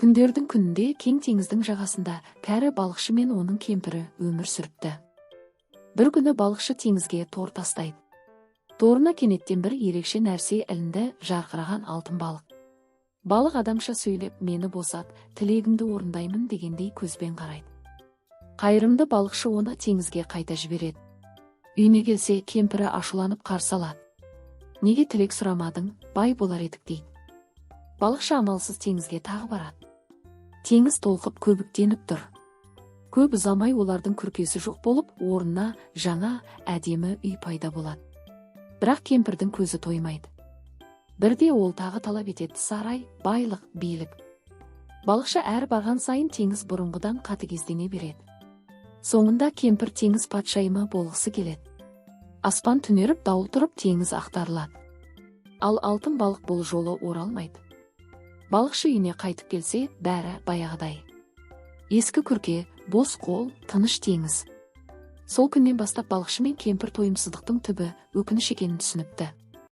Күндердің күнінде кең теңіздің жағасында кәрі балықшы мен оның кемпірі өмір сүріпті. Бір күні балықшы теңізге тор тастайды. Торына кенеттен бір ерекше нәрсе ілінді, жарқыраған алтын балық. Балық адамша сөйлеп, мені босат, тілегіңді орындаймын дегендей көзбен қарайды. Қайырымды балықшы оны теңізге қайта жібереді. Үйіне келсе, кемпірі ашуланып қарсы алады. Неге тілек сұрамадың, бай болар едік дейді. Балықшы амалсыз теңізге тағы барады. Теңіз толқып көбіктеніп тұр. Көп ұзамай олардың күркесі жоқ болып, орнына жаңа, әдемі үй пайда болады. Бірақ кемпірдің көзі тоймайды. Бірде ол тағы талап етеді: сарай, байлық, билік. Балықшы әр барған сайын теңіз бұрынғыдан қатыгездене береді. Соңында кемпір теңіз патшайымы болғысы келеді. Аспан түнеріп, дауыл тұрып, теңіз ақтарылады. Ал алтын балық бұл жолы оралмайды. Балықшы үйіне қайтып келсе, бәрі баяғыдай. Ескі күрке, бос қол, тыныш теңіз. Сол күннен бастап балықшы мен кемпір тойымсыздықтың түбі өкініш екенін түсініпті.